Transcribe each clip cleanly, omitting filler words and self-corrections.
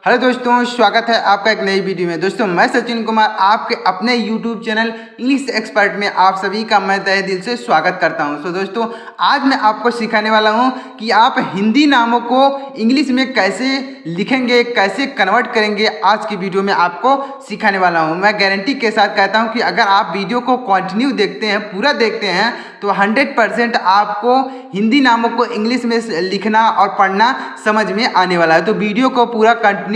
Hello दोस्तों, स्वागत है आपका एक नई वीडियो में। दोस्तों मैं सचिन कुमार आपके अपने YouTube चैनल इंग्लिश एक्सपर्ट में आप सभी का मैं तहे दिल से स्वागत करता हूं। दोस्तों आज मैं आपको सिखाने वाला हूं कि आप हिंदी नामों को इंग्लिश में कैसे लिखेंगे, कैसे कन्वर्ट करेंगे। आज की वीडियो में आपको सिखाने वाला हूं। मैं गारंटी के साथ कहता हूं कि अगर आप वीडियो को कंटिन्यू देखते हैं, पूरा देखते हैं, तो 100% आपको हिंदी नामों को इंग्लिश में लिखना और पढ़ना समझ में आने वाला है। तो वीडियो को पूरा कंटिन्यू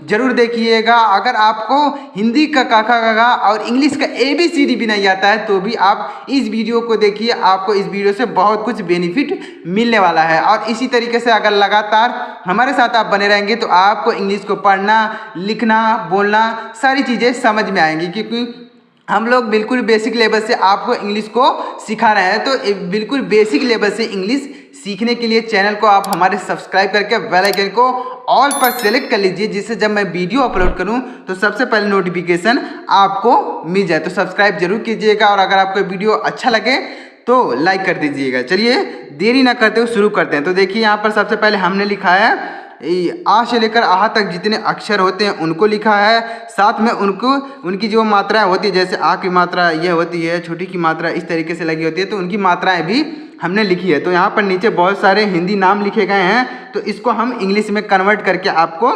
जरूर देखिएगा। अगर आपको हिंदी का क ख ग घ और इंग्लिश का ABCD भी नहीं आता है तो भी आप इस वीडियो को देखिए। आपको इस वीडियो से बहुत कुछ बेनिफिट मिलने वाला है। और इसी तरीके से अगर लगातार हमारे साथ आप बने रहेंगे तो आपको इंग्लिश को पढ़ना, लिखना, बोलना सारी चीज़ें समझ में आएंगी, क्योंकि हम लोग बिल्कुल बेसिक लेवल से आपको इंग्लिश को सिखा रहे हैं। तो बिल्कुल बेसिक लेवल से इंग्लिश सीखने के लिए चैनल को आप हमारे सब्सक्राइब करके बेल आइकन को ऑल पर सेलेक्ट कर लीजिए, जिससे जब मैं वीडियो अपलोड करूं तो सबसे पहले नोटिफिकेशन आपको मिल जाए। तो सब्सक्राइब जरूर कीजिएगा और अगर आपको वीडियो अच्छा लगे तो लाइक कर दीजिएगा। चलिए देरी ना करते हुए शुरू करते हैं। तो देखिए यहाँ पर सबसे पहले हमने लिखा है आ से लेकर आहा तक जितने अक्षर होते हैं उनको लिखा है। साथ में उनकी जो मात्राएं होती है, जैसे आ की मात्रा ये होती है, छोटी की मात्रा इस तरीके से लगी होती है, तो उनकी मात्राएं भी हमने लिखी है। तो यहाँ पर नीचे बहुत सारे हिंदी नाम लिखे गए हैं, तो इसको हम इंग्लिश में कन्वर्ट करके आपको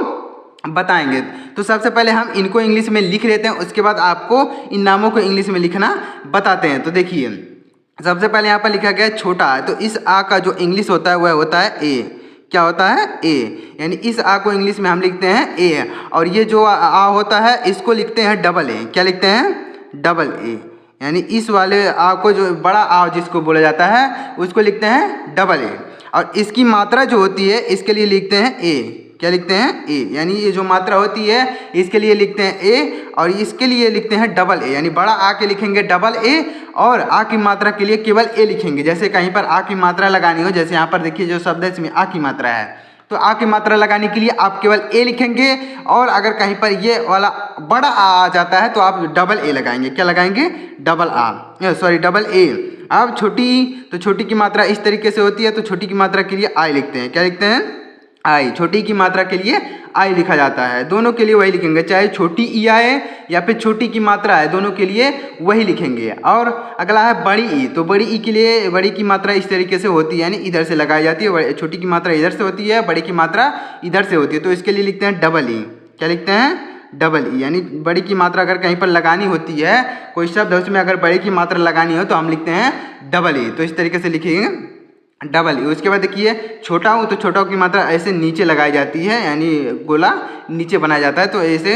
बताएंगे। तो सबसे पहले हम इनको इंग्लिश में लिख लेते हैं, उसके बाद आपको इन नामों को इंग्लिश में लिखना बताते हैं। तो देखिए सबसे पहले यहाँ पर लिखा गया है छोटा, तो इस आ का जो इंग्लिश होता है वह होता है ए। क्या होता है? ए। यानी इस आ को इंग्लिश में हम लिखते हैं ए। और ये जो आ होता है इसको लिखते हैं डबल ए। क्या लिखते हैं? Double A. यानी इस वाले आ को, जो बड़ा आ जिसको बोला जाता है, उसको लिखते हैं डबल ए। और इसकी मात्रा जो होती है इसके लिए लिखते हैं ए। क्या लिखते हैं? ए। यानी ये जो मात्रा होती है इसके लिए लिखते हैं ए, और इसके लिए लिखते हैं डबल ए। यानी बड़ा आ के लिखेंगे डबल ए, और आ की मात्रा के लिए केवल ए लिखेंगे। जैसे कहीं पर आ की मात्रा लगानी हो, जैसे यहाँ पर देखिए जो शब्द है इसमें आ की मात्रा है, तो आ की मात्रा लगाने के लिए आप केवल ए लिखेंगे। और अगर कहीं पर ये वाला बड़ा आ जाता है तो आप डबल ए लगाएंगे। क्या लगाएंगे? डबल आ, सॉरी डबल ए। अब छोटी, तो छोटी की मात्रा इस तरीके से होती है, तो छोटी की मात्रा के लिए आई लिखते हैं। क्या लिखते हैं? आई। छोटी की मात्रा के लिए आई लिखा जाता है। दोनों के लिए वही लिखेंगे, चाहे छोटी ई आए या फिर छोटी की मात्रा है, दोनों के लिए वही लिखेंगे। और अगला है बड़ी ई, तो बड़ी ई के लिए बड़ी की मात्रा इस तरीके से होती है, यानी इधर से लगाई जाती है। छोटी की मात्रा इधर से होती है, बड़ी की मात्रा इधर से होती है, तो इसके लिए लिखते हैं डबल ई। क्या लिखते हैं? Double E. यानी बड़ी की मात्रा अगर कहीं पर लगानी होती है, कोई शब्द है उसमें अगर बड़ी की मात्रा लगानी हो तो हम लिखते हैं डबल ई। तो इस तरीके से लिखेंगे डबल ई। उसके बाद देखिए छोटा हूँ, तो छोटा की मात्रा ऐसे नीचे लगाई जाती है, यानी गोला नीचे बनाया जाता है। तो ऐसे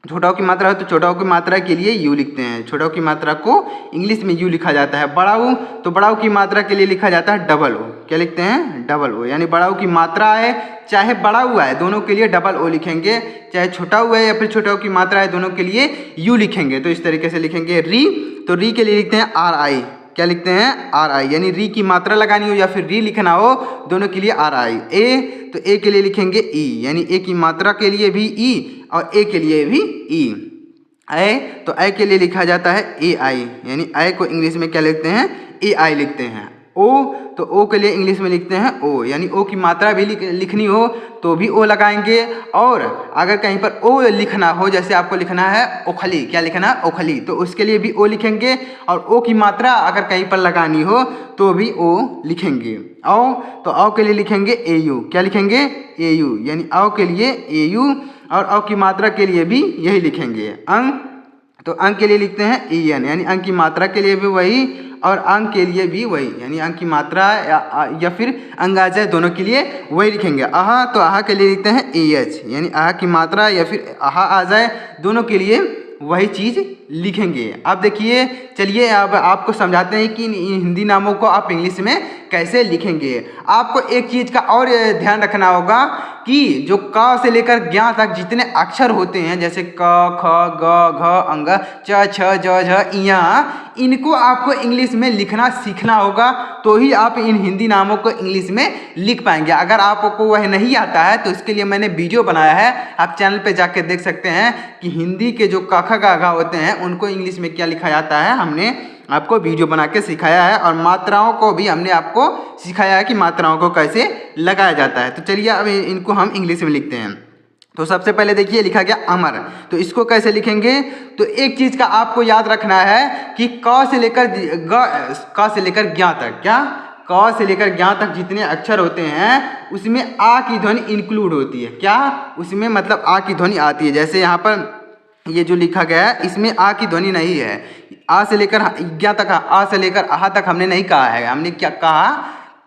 छोटा की मात्रा है तो छोटा की मात्रा के लिए यू लिखते हैं। छोटा की मात्रा को इंग्लिश में यू लिखा जाता है। बड़ा हूँ तो बड़ा की मात्रा के लिए लिखा जाता है डबल ओ। क्या लिखते हैं? Double O. यानी बड़ा की मात्रा है चाहे बड़ा हुआ है, दोनों के लिए डबल ओ लिखेंगे। चाहे छोटा हुआ है या फिर छोटा की मात्रा है, दोनों के लिए यू लिखेंगे। तो इस तरीके से लिखेंगे। री, तो री के लिए लिखते हैं आर आई। क्या लिखते हैं? आर आई। यानी री की मात्रा लगानी हो या फिर री लिखना हो, दोनों के लिए आर आई। ए, तो ए के लिए लिखेंगे ई, यानी ए की मात्रा के लिए भी ई और ए के लिए भी ई। ए, तो ए के लिए लिखा जाता है ए आई, यानी ए को इंग्लिश में क्या लिखते हैं? ए आई लिखते हैं। ओ, तो ओ के लिए इंग्लिश में लिखते हैं ओ, यानी ओ की मात्रा भी लिखनी हो तो भी ओ लगाएंगे। और अगर कहीं पर ओ लिखना हो, जैसे आपको लिखना है ओखली, क्या लिखना है? ओखली, तो उसके लिए भी ओ लिखेंगे। और ओ की मात्रा अगर कहीं पर लगानी हो तो भी ओ लिखेंगे। औ, तो औ के लिए लिखेंगे ए यू। क्या लिखेंगे? ए यू, यानी औ के लिए ए यू। और औ की मात्रा के लिए भी यही लिखेंगे। अंक, तो अंक के लिए लिखते हैं ई एन, यानी अंक की मात्रा के लिए भी वही और अंक के लिए भी वही, यानी अंक की मात्रा या फिर अंग आ जाए, दोनों के लिए वही लिखेंगे। आहा, तो आहा के लिए लिखते हैं ए एच, यानी आहा की मात्रा या फिर आहा आ जाए, दोनों के लिए वही चीज़ लिखेंगे। अब देखिए, चलिए अब आपको समझाते हैं कि इन हिंदी नामों को आप इंग्लिश में कैसे लिखेंगे। आपको एक चीज़ का और ध्यान रखना होगा कि जो क से लेकर ज्ञ तक जितने अक्षर होते हैं, जैसे क, ख, ग, घ, अंग, च, छ, ज, झ, इया, इनको आपको इंग्लिश में लिखना सीखना होगा, तो ही आप इन हिंदी नामों को इंग्लिश में लिख पाएंगे। अगर आपको वह नहीं आता है तो इसके लिए मैंने वीडियो बनाया है, आप चैनल पे जाकर देख सकते हैं कि हिंदी के जो क, ख, ग, घ होते हैं उनको इंग्लिश में क्या लिखा जाता है। हमने आपको वीडियो बना के सिखाया है, और मात्राओं को भी हमने आपको सिखाया है कि मात्राओं को कैसे लगाया जाता है। तो चलिए अब इनको हम इंग्लिश में लिखते हैं। तो सबसे पहले देखिए लिखा गया अमर, तो इसको कैसे लिखेंगे? तो एक चीज का आपको याद रखना है कि क से लेकर ज्ञ तक, क्या क से लेकर ज्ञ तक जितने अक्षर होते हैं उसमें आ की ध्वनि इंक्लूड होती है। क्या उसमें मतलब आ की ध्वनि आती है। जैसे यहाँ पर ये जो लिखा गया है इसमें आ की ध्वनि नहीं है। आ से लेकर ज्ञ तक, आ से लेकर आह तक हमने नहीं कहा है, हमने क्या कहा?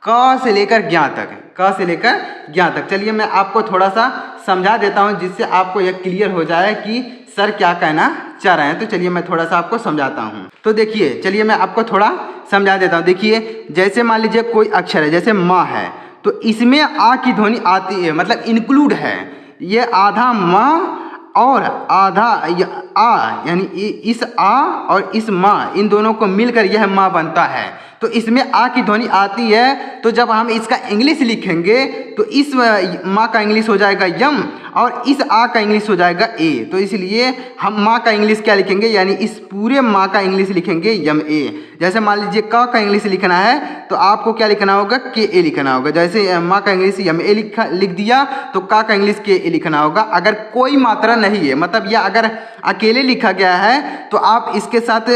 क से लेकर ज्ञ तक, क से लेकर ज्ञ तक। चलिए मैं आपको थोड़ा सा समझा देता हूँ जिससे आपको यह क्लियर हो जाए कि सर क्या कहना चाह रहे हैं। तो चलिए मैं थोड़ा सा आपको समझाता हूँ। तो देखिए, चलिए मैं आपको थोड़ा समझा देता हूँ। देखिए, जैसे मान लीजिए कोई अक्षर है, जैसे म है, तो इसमें आ की ध्वनि आती है, मतलब इंक्लूड है। ये आधा म और आधा आ, यानी इस आ और इस माँ, इन दोनों को मिलकर यह माँ बनता है। तो इसमें आ की ध्वनि आती है। तो जब हम इसका इंग्लिश लिखेंगे तो इस माँ का इंग्लिश हो जाएगा यम और इस आ का इंग्लिश हो जाएगा ए। तो इसलिए हम माँ का इंग्लिश क्या लिखेंगे, यानी इस पूरे माँ का इंग्लिश लिखेंगे यम ए। जैसे मान लीजिए क का इंग्लिश लिखना है तो आपको क्या लिखना होगा? के ए लिखना होगा। जैसे माँ का इंग्लिश यम ए लिख दिया तो का इंग्लिश के ए लिखना होगा। अगर कोई मात्रा नहीं है, मतलब यह अगर अकेले लिखा गया है तो आप इसके साथ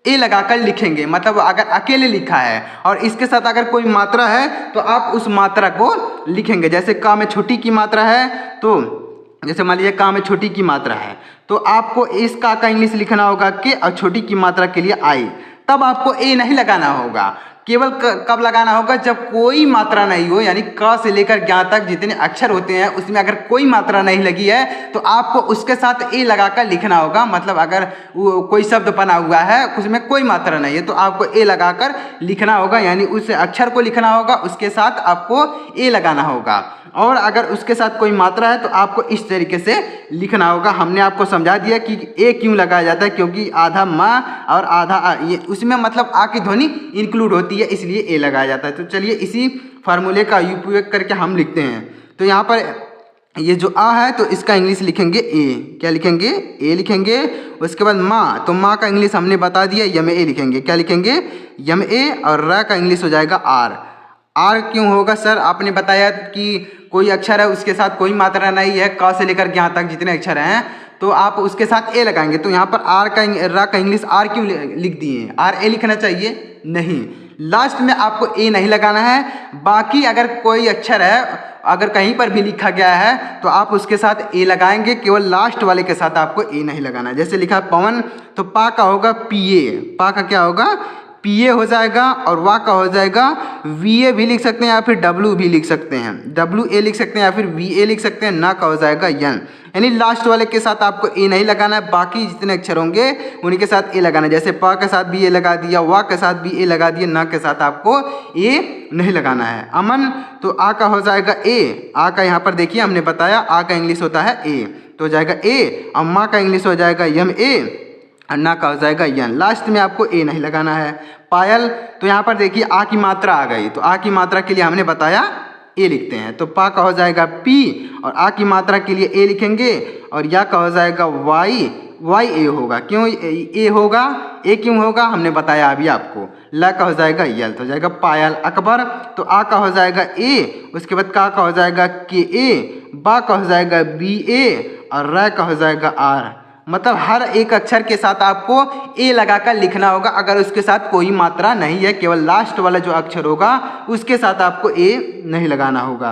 ए लगाकर लिखेंगे। मतलब अगर अकेले लिखा है और इसके साथ अगर कोई मात्रा है तो आप उस मात्रा को लिखेंगे। जैसे का में छोटी की मात्रा है, तो जैसे मान लीजिए का में छोटी की मात्रा है तो आपको इस का इंग्लिश लिखना होगा के, और छोटी की मात्रा के लिए आई। तब आपको ए नहीं लगाना होगा। केवल कब लगाना होगा? जब कोई मात्रा नहीं हो, यानी क से लेकर ज्ञ तक जितने अक्षर होते हैं उसमें अगर कोई मात्रा नहीं लगी है तो आपको उसके साथ ए लगाकर लिखना होगा। मतलब अगर वो कोई शब्द बना हुआ है उसमें कोई मात्रा नहीं है तो आपको ए लगाकर लिखना होगा, यानी उस अक्षर को लिखना होगा, उसके साथ आपको ए लगाना होगा। और अगर उसके साथ कोई मात्रा है तो आपको इस तरीके से लिखना होगा। हमने आपको समझा दिया कि ए क्यों लगाया जाता है, क्योंकि आधा माँ और आधा आ, ये उसमें मतलब आ की ध्वनि इंक्लूड होती है, इसलिए ए लगाया जाता है। तो चलिए इसी फार्मूले का उपयोग करके हम लिखते हैं। तो यहाँ पर ये जो आ है तो इसका इंग्लिश लिखेंगे ए। क्या लिखेंगे? ए लिखेंगे। उसके बाद माँ, तो माँ का इंग्लिश हमने बता दिया, यम ए लिखेंगे। क्या लिखेंगे? यम ए। और रा का इंग्लिश हो जाएगा आर। आर क्यों होगा सर? आपने बताया कि कोई अक्षर है उसके साथ कोई मात्रा नहीं है, क से लेकर ज्ञ तक जितने अक्षर हैं तो आप उसके साथ ए लगाएंगे। तो यहाँ पर रा का इंग्लिश आर क्यों लिख दिए? आर ए लिखना चाहिए? नहीं, लास्ट में आपको ए नहीं लगाना है। बाकी अगर कोई अक्षर है, अगर कहीं पर भी लिखा गया है तो आप उसके साथ ए लगाएंगे, केवल लास्ट वाले के साथ आपको ए नहीं लगाना है। जैसे लिखा पवन, तो पा का होगा पी ए, पा का क्या होगा? पी ए हो जाएगा। और वा का हो जाएगा वी ए भी लिख सकते हैं या फिर डब्ल्यू भी लिख सकते हैं, डब्ल्यू ए लिख सकते हैं या फिर वी ए लिख सकते हैं। ना का हो जाएगा यन, यानी लास्ट वाले के साथ आपको ए नहीं लगाना है, बाकी जितने अक्षर होंगे उन्हीं के साथ ए लगाना है। जैसे पा के साथ भी ए लगा दिया, वा के साथ भी ए लगा दिया, ना के साथ आपको ए नहीं लगाना है। अमन, तो आ का हो जाएगा ए। आ का यहाँ पर देखिए हमने बताया आ का इंग्लिश होता है ए, तो हो जाएगा ए। और माँ का इंग्लिश हो जाएगा यम ए, और ना का हो जाएगा यन। लास्ट में आपको ए नहीं लगाना है। पायल, तो यहाँ पर देखिए आ की मात्रा आ गई, तो आ की मात्रा के लिए हमने बताया ए लिखते हैं। तो पा का हो जाएगा पी और आ की मात्रा के लिए ए लिखेंगे। और या का हो जाएगा वाई, वाई ए होगा। क्यों ए होगा? ए क्यों होगा हमने बताया अभी आपको। ला का हो जाएगा यल, तो हो जाएगा पायल। अकबर, तो आ का हो जाएगा ए, उसके बाद का हो जाएगा के ए, बा का हो जाएगा बी ए और रा का हो जाएगा आर। मतलब हर एक अक्षर के साथ आपको ए लगाकर लिखना होगा। अगर उसके साथ कोई मात्रा नहीं है, केवल लास्ट वाला जो अक्षर होगा उसके साथ आपको ए नहीं लगाना होगा।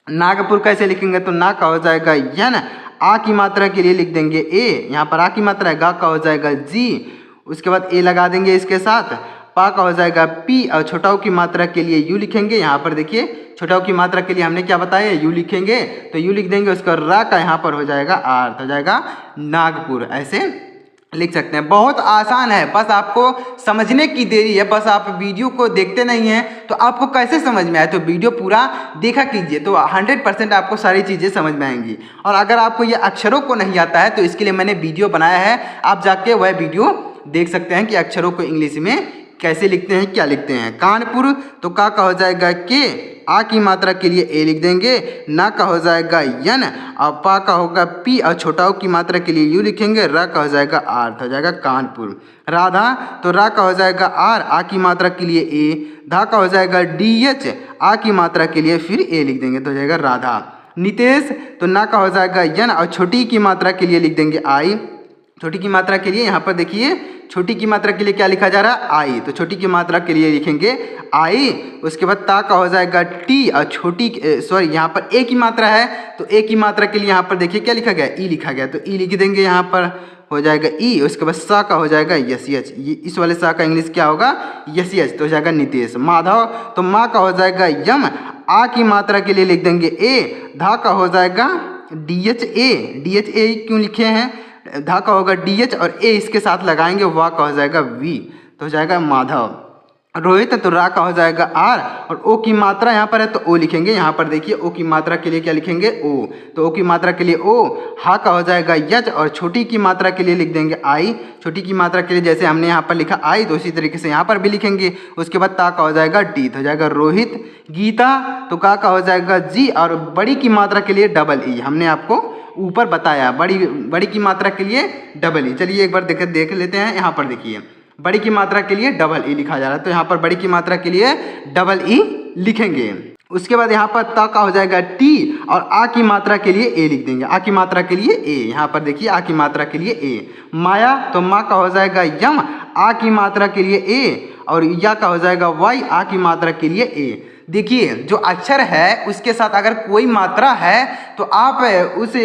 नागपुर कैसे लिखेंगे? तो ना का हो जाएगा यन, आ की मात्रा के लिए लिख देंगे ए, यहाँ पर आ की मात्रा है, गा का हो जाएगा जी, उसके बाद ए लगा देंगे इसके साथ। पा का हो जाएगा पी और छोटाऊ की मात्रा के लिए यू लिखेंगे। यहाँ पर देखिए छोटाऊ की मात्रा के लिए हमने क्या बताया? यू लिखेंगे, तो यू लिख देंगे। उसका रा का यहाँ पर हो जाएगा आर, तो हो जाएगा नागपुर। ऐसे लिख सकते हैं। बहुत आसान है, बस आपको समझने की देरी है। बस आप वीडियो को देखते नहीं हैं तो आपको कैसे समझ में आए? तो वीडियो पूरा देखा कीजिए, तो 100% आपको सारी चीज़ें समझ में आएंगी। और अगर आपको ये अक्षरों को नहीं आता है तो इसके लिए मैंने वीडियो बनाया है, आप जाके वह वीडियो देख सकते हैं कि अक्षरों को इंग्लिश में कैसे लिखते हैं, क्या लिखते हैं। कानपुर, तो का हो जाएगा के, आ की मात्रा के लिए ए लिख देंगे। ना का हो जाएगा यन और पा का होगा पी और छोटाऊ की मात्रा के लिए यू लिखेंगे। रा का हो जाएगा आर, तो हो जाएगा कानपुर। राधा, तो रा का हो जाएगा आर, आ की मात्रा के लिए ए। धा का हो जाएगा डी एच, आ की मात्रा के लिए फिर ए लिख देंगे, तो हो जाएगा राधा। नितेश तो ना का हो जाएगा यन, और छोटी की मात्रा के लिए लिख देंगे आई। छोटी की मात्रा के लिए यहाँ पर देखिए छोटी की मात्रा के लिए क्या लिखा जा रहा है, आई, तो छोटी की मात्रा के लिए लिखेंगे आई। उसके बाद ता का हो जाएगा टी, और छोटी सॉरी यहाँ पर ए की मात्रा है तो ए की मात्रा के लिए यहाँ पर देखिए क्या लिखा गया, ई लिखा गया, तो ई लिख देंगे, यहाँ पर हो जाएगा ई। उसके बाद सा का हो जाएगा यस यच, इस वाले सा का इंग्लिश क्या होगा, यस यच, तो हो जाएगा नितेश। माधव तो माँ का हो जाएगा यम, आ की मात्रा के लिए लिख देंगे ए। धा का हो जाएगा डी एच ए क्यों लिखे हैं, धा का होगा डी एच और ए इसके साथ लगाएंगे, वाह का हो जाएगा वी, तो हो जाएगा माधव। रोहित तो रा का हो जाएगा आर, और ओ की मात्रा यहाँ पर है तो ओ लिखेंगे। यहाँ पर देखिए ओ की मात्रा के लिए क्या लिखेंगे, ओ, तो ओ की मात्रा के लिए ओ। हा का हो जाएगा यच, और छोटी की मात्रा के लिए लिख देंगे आई। छोटी की मात्रा के लिए जैसे हमने यहाँ पर लिखा आई, तो उसी तरीके से यहाँ पर भी लिखेंगे। उसके बाद ता का हो जाएगा डी, तो हो जाएगा रोहित। गीता तो का हो जाएगा जी, और बड़ी की मात्रा के लिए डबल ई, हमने आपको ऊपर बताया बड़ी की मात्रा के लिए डबल ई। चलिए एक बार देख लेते हैं। यहाँ पर देखिए बड़ी की मात्रा के लिए डबल ई लिखा जा रहा है, तो यहाँ पर बड़ी की मात्रा के लिए डबल ई लिखेंगे। उसके बाद यहाँ पर ता का हो जाएगा टी, और आ की मात्रा के लिए ए लिख देंगे। आ की मात्रा के लिए ए, यहाँ पर देखिए आ की मात्रा के लिए ए। माया तो माँ का हो जाएगा यम, आ की मात्रा के लिए ए, और या का हो जाएगा वाई, आ की मात्रा के लिए ए। देखिए जो अक्षर है उसके साथ अगर कोई मात्रा है तो आप उस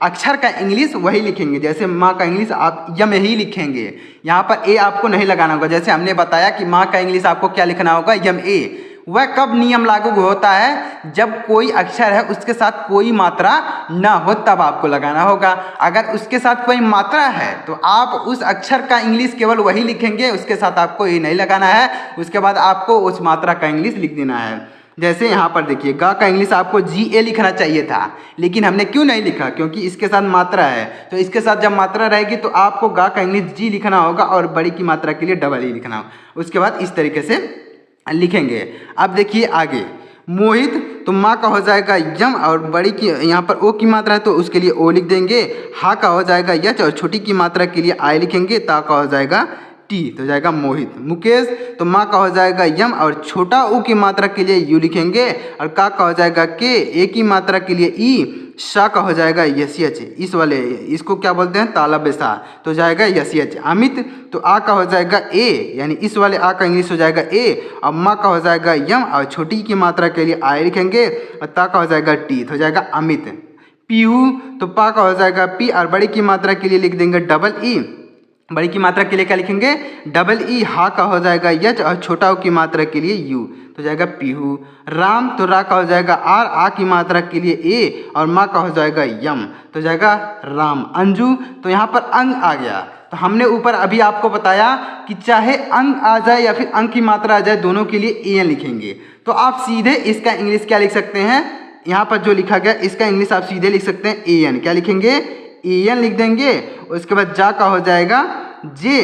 अक्षर का इंग्लिश वही लिखेंगे। जैसे माँ का इंग्लिश आप यम ही लिखेंगे, यहाँ पर ए आपको नहीं लगाना होगा। जैसे हमने बताया कि माँ का इंग्लिश आपको क्या लिखना होगा, यम ए। वह कब नियम लागू होता है, जब कोई अक्षर है उसके साथ कोई मात्रा ना हो तब आपको लगाना होगा। अगर उसके साथ कोई मात्रा है तो आप उस अक्षर का इंग्लिश केवल वही लिखेंगे, उसके साथ आपको ये नहीं लगाना है। उसके बाद आपको उस मात्रा का इंग्लिश लिख देना है। जैसे यहाँ पर देखिए गा का इंग्लिश आपको जी ए लिखना चाहिए था, लेकिन हमने क्यों नहीं लिखा, क्योंकि इसके साथ मात्रा है। तो इसके साथ जब मात्रा रहेगी तो आपको गा का इंग्लिश जी लिखना होगा, और बड़ी की मात्रा के लिए डबल ई लिखना होगा। उसके बाद इस तरीके से लिखेंगे। अब देखिए आगे, मोहित तो माँ का हो जाएगा यम, और बड़ी की यहाँ पर ओ की मात्रा है तो उसके लिए ओ लिख देंगे। हा का हो जाएगा यच, और छोटी की मात्रा के लिए आई लिखेंगे। ता का हो जाएगा टी, तो जाएगा मोहित। मुकेश तो माँ का हो जाएगा यम, और छोटा ऊ की मात्रा के लिए यू लिखेंगे, और का हो जाएगा के, ए की मात्रा के लिए ई, शा का हो जाएगा यस यच, इस वाले इसको क्या बोलते हैं, तालब सा, तो जाएगा यस यच। अमित तो आ का हो जाएगा ए, यानी इस वाले आ का इंग्लिश हो जाएगा ए, और माँ का हो जाएगा यम, और छोटी की मात्रा के लिए आई लिखेंगे, और ता का हो जाएगा टी, तो जाएगा अमित। पीहू तो पा का हो जाएगा पी, और बड़ी की मात्रा के लिए लिख देंगे डबल ई। बड़ी की मात्रा के लिए क्या लिखेंगे, डबल ई। हा का हो जाएगा यच, और छोटा ऊ की मात्रा के लिए यू, तो जाएगा पीहू। राम तो रा का हो जाएगा आर, आ की मात्रा के लिए ए, और माँ का हो जाएगा यम, तो जाएगा राम। अंजू तो यहाँ पर अंग आ गया, तो हमने ऊपर अभी आपको बताया कि चाहे अंग आ जाए या फिर अंग की मात्रा आ जाए, दोनों के लिए ए एन लिखेंगे। तो आप सीधे इसका इंग्लिश क्या लिख सकते हैं, यहाँ पर जो लिखा गया इसका इंग्लिश आप सीधे लिख सकते हैं ए एन, क्या लिखेंगे, ए एन लिख देंगे। उसके बाद जा का हो जाएगा जे,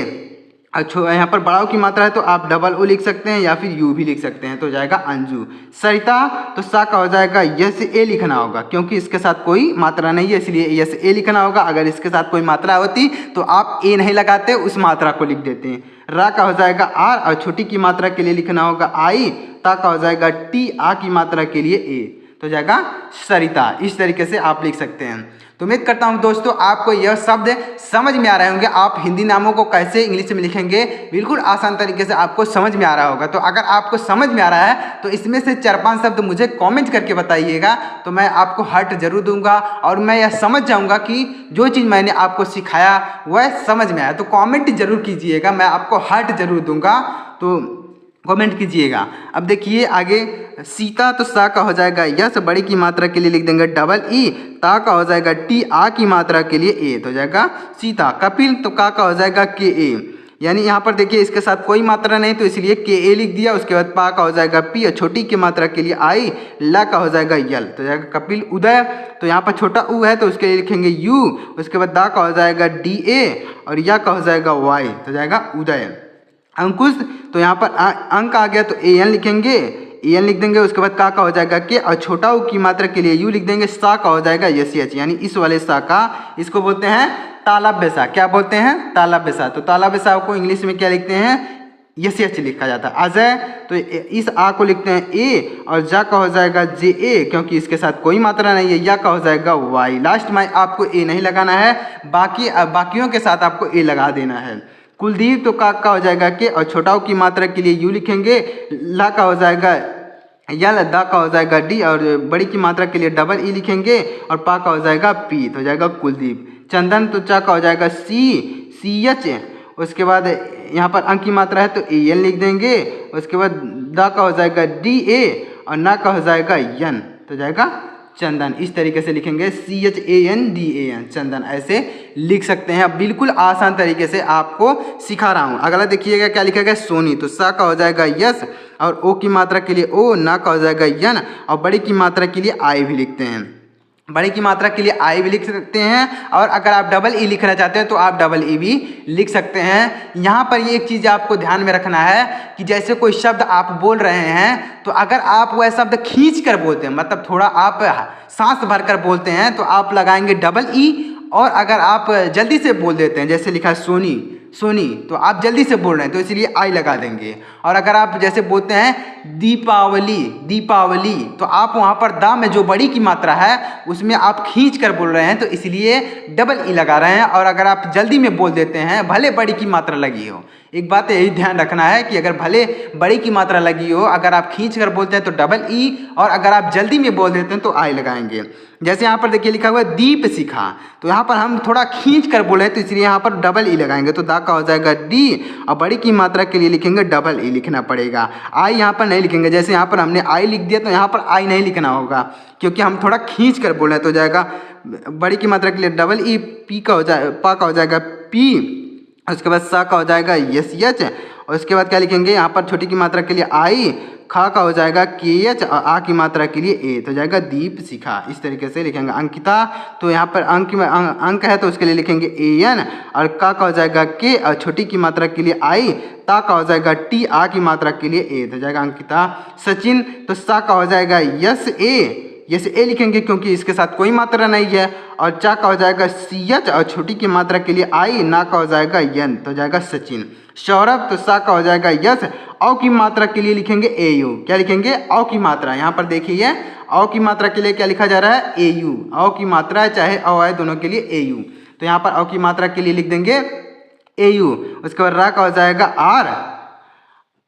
अच्छा यहाँ पर बड़ाऊ की मात्रा है तो आप डबल ओ लिख सकते हैं या फिर यू भी लिख सकते हैं, तो जाएगा अंजू। सरिता तो सा का हो जाएगा यस ए लिखना होगा, क्योंकि इसके साथ कोई मात्रा नहीं है इसलिए यस ए लिखना होगा। अगर इसके साथ कोई मात्रा होती तो आप ए नहीं लगाते, उस मात्रा को लिख देते हैं। रा का हो जाएगा आर, और छोटी की मात्रा के लिए लिखना होगा आई। ता का हो जाएगा टी, आ की मात्रा के लिए ए, तो जाएगा सरिता। इस तरीके से आप लिख सकते हैं। तो उम्मीद करता हूं दोस्तों आपको यह शब्द समझ में आ रहे होंगे। आप हिंदी नामों को कैसे इंग्लिश में लिखेंगे बिल्कुल आसान तरीके से आपको समझ में आ रहा होगा। तो अगर आपको समझ में आ रहा है तो इसमें से 4-5 शब्द मुझे कमेंट करके बताइएगा, तो मैं आपको हार्ट जरूर दूंगा और मैं यह समझ जाऊंगा कि जो चीज़ मैंने आपको सिखाया वह समझ में आया। तो कॉमेंट जरूर कीजिएगा, मैं आपको हार्ट जरूर दूंगा, तो कमेंट कीजिएगा। अब देखिए आगे, सीता तो सा का हो जाएगा यस, बड़ी की मात्रा के लिए लिख देंगे डबल ई। ता का हो जाएगा टी, आ की मात्रा के लिए ए, तो जाएगा सीता। कपिल तो का हो जाएगा के ए, यानी यहाँ पर देखिए इसके साथ कोई मात्रा नहीं तो इसलिए के ए लिख दिया। उसके बाद पा का हो जाएगा पी, और छोटी की मात्रा के लिए आई। ला का हो जाएगा यल, तो जाएगा कपिल। उदय तो यहाँ पर छोटा ऊ है तो उसके लिए लिखेंगे यू। उसके बाद दा का हो जाएगा डी ए, और या का हो जाएगा वाई, तो जाएगा उदय। अंकुश तो यहाँ पर अंक आ गया तो ए एन लिखेंगे, ए एन लिख देंगे। उसके बाद का हो जाएगा के, और छोटा ऊ की मात्रा के लिए यू लिख देंगे। सा का हो जाएगा यस एच, यानी इस वाले सा का इसको बोलते हैं तालव्य सा। क्या बोलते हैं? तालव्य सा। तो तालव्य सा को इंग्लिश में क्या लिखते हैं? यस यच लिखा जाता है। अजय, तो इस आ को लिखते हैं ए, और जा का हो जाएगा जे ए, क्योंकि इसके साथ कोई मात्रा नहीं है। या का हो जाएगा वाई। लास्ट में आपको ए नहीं लगाना है, बाकियों के साथ आपको ए लगा देना है। कुलदीप, तो का हो जाएगा के, और छोटाओं की मात्रा के लिए यू लिखेंगे। ला का हो जाएगा या, दा का हो जाएगा डी, और बड़ी की मात्रा के लिए डबल ई लिखेंगे, और पा का हो जाएगा पी, तो हो जाएगा कुलदीप। चंदन, तो चा का हो जाएगा सी एच, उसके बाद यहाँ पर अंक की मात्रा है तो ए एन लिख देंगे। उसके बाद दा का हो जाएगा डी ए, और ना का हो जाएगा यन, तो जाएगा चंदन। इस तरीके से लिखेंगे CHANDAN, चंदन, ऐसे लिख सकते हैं। अब बिल्कुल आसान तरीके से आपको सिखा रहा हूँ। अगला देखिएगा क्या लिखा गया, सोनी, तो सा का हो जाएगा यस, और ओ की मात्रा के लिए ओ, ना का हो जाएगा यन, और बड़ी की मात्रा के लिए आई भी लिखते हैं। बड़ी की मात्रा के लिए आई भी लिख सकते हैं, और अगर आप डबल ई लिखना चाहते हैं तो आप डबल ई भी लिख सकते हैं। यहाँ पर ये एक चीज़ आपको ध्यान में रखना है कि जैसे कोई शब्द आप बोल रहे हैं, तो अगर आप वह शब्द खींच कर बोलते हैं, मतलब थोड़ा आप सांस भर कर बोलते हैं, तो आप लगाएंगे डबल ई। और अगर आप जल्दी से बोल देते हैं, जैसे लिखा है सोनी, सोनी, तो आप जल्दी से बोल रहे हैं तो इसलिए आई लगा देंगे। और अगर आप जैसे बोलते हैं दीपावली, दीपावली, तो आप वहाँ पर दा में जो बड़ी की मात्रा है उसमें आप खींच कर बोल रहे हैं, तो इसलिए डबल ई लगा रहे हैं। और अगर आप जल्दी में बोल देते हैं, भले बड़ी की मात्रा लगी हो, एक बात यही ध्यान रखना है कि अगर भले बड़ी की मात्रा लगी हो, अगर आप खींच कर बोलते हैं तो डबल ई, और अगर आप जल्दी में बोल देते हैं तो आई लगाएंगे। जैसे यहाँ पर देखिए लिखा हुआ है दीप शिखा, तो यहाँ पर हम थोड़ा खींच कर बोले तो इसलिए यहाँ पर डबल ई लगाएंगे, तो दा का हो जाएगा डी, और बड़ी की मात्रा के लिए लिखेंगे डबल ई लिखना पड़ेगा। आई यहाँ पर नहीं लिखेंगे, जैसे यहाँ पर हमने आई लिख दिया तो यहाँ पर आई नहीं लिखना होगा, क्योंकि हम थोड़ा खींच कर बोले तो जाएगा बड़ी की मात्रा के लिए डबल ई, पी का हो जाए, पा का हो जाएगा पी, उसके बाद सा का हो जाएगा यस यच, और उसके बाद क्या लिखेंगे, यहाँ पर छोटी की मात्रा के लिए आई, खा का हो जाएगा के एच, और आ की मात्रा के लिए ए, तो जाएगा दीप शिखा। इस तरीके से लिखेंगे। अंकिता, तो यहाँ पर अंक में अंक है तो उसके लिए लिखेंगे ए एन, और का हो जाएगा के, और छोटी की मात्रा के लिए आई, ता का हो जाएगा टी, आ की मात्रा के लिए ए, तो जाएगा अंकिता। सचिन, तो सा का हो जाएगा यस ए, यस ए लिखेंगे क्योंकि इसके साथ कोई मात्रा नहीं है, और चा का हो जाएगा सी एच, और छोटी की मात्रा के लिए आई, ना का हो जाएगा यन, तो जाएगा सचिन। सौरभ, तो सा का हो जाएगा यस, औ की मात्रा के लिए लिखेंगे ए यू। क्या लिखेंगे, औ की मात्रा। यहाँ पर देखिए औ की मात्रा के लिए क्या लिखा जा रहा है, ए यू। औ की मात्रा है चाहे औ है, दोनों के लिए ए यू, तो यहाँ पर औ की मात्रा के लिए लिख देंगे ए यू। उसके बाद रा का हो जाएगा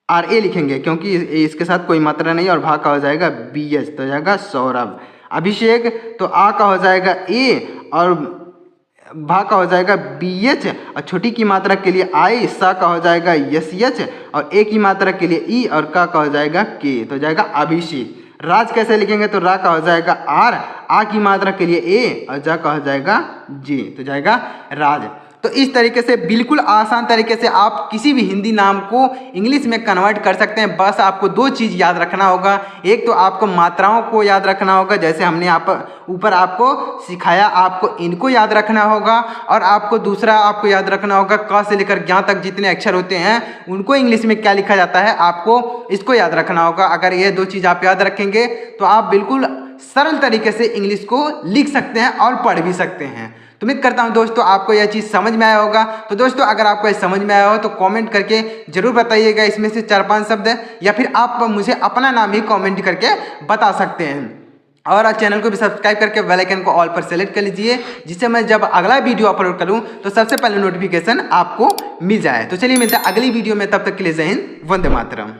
आर ए लिखेंगे क्योंकि इसके साथ कोई मात्रा नहीं, और भा का हो जाएगा बी एच, तो जाएगा सौरभ। अभिषेक, तो आ का हो जाएगा ए, और भा का हो जाएगा बी एच, और छोटी की मात्रा के लिए आई, सा का हो जाएगा यस एच, और ए की मात्रा के लिए ई, और का हो जाएगा के, तो जाएगा अभिषेक। राज कैसे लिखेंगे, तो रा का हो जाएगा आर, आ की मात्रा के लिए ए, और जा का हो जाएगा जे, तो जाएगा राज। तो इस तरीके से बिल्कुल आसान तरीके से आप किसी भी हिंदी नाम को इंग्लिश में कन्वर्ट कर सकते हैं। बस आपको दो चीज़ याद रखना होगा, एक तो आपको मात्राओं को याद रखना होगा, जैसे हमने यहाँ पर ऊपर आपको सिखाया, आपको इनको याद रखना होगा, और आपको दूसरा आपको याद रखना होगा क से लेकर ज्ञ तक जितने अक्षर होते हैं उनको इंग्लिश में क्या लिखा जाता है, आपको इसको याद रखना होगा। अगर ये दो चीज़ आप याद रखेंगे तो आप बिल्कुल सरल तरीके से इंग्लिश को लिख सकते हैं और पढ़ भी सकते हैं। तो उम्मीद करता हूं दोस्तों आपको यह चीज़ समझ में आया होगा। तो दोस्तों अगर आपको ये समझ में आया हो तो कमेंट करके जरूर बताइएगा, इसमें से 4-5 शब्द है, या फिर आप मुझे अपना नाम ही कमेंट करके बता सकते हैं। और चैनल को भी सब्सक्राइब करके बेल आइकन को ऑल पर सेलेक्ट कर लीजिए, जिससे मैं जब अगला वीडियो अपलोड करूं तो सबसे पहले नोटिफिकेशन आपको मिल जाए। तो चलिए मिलते हैं अगली वीडियो में, तब तक के लिए जय हिंद, वंदे मातरम।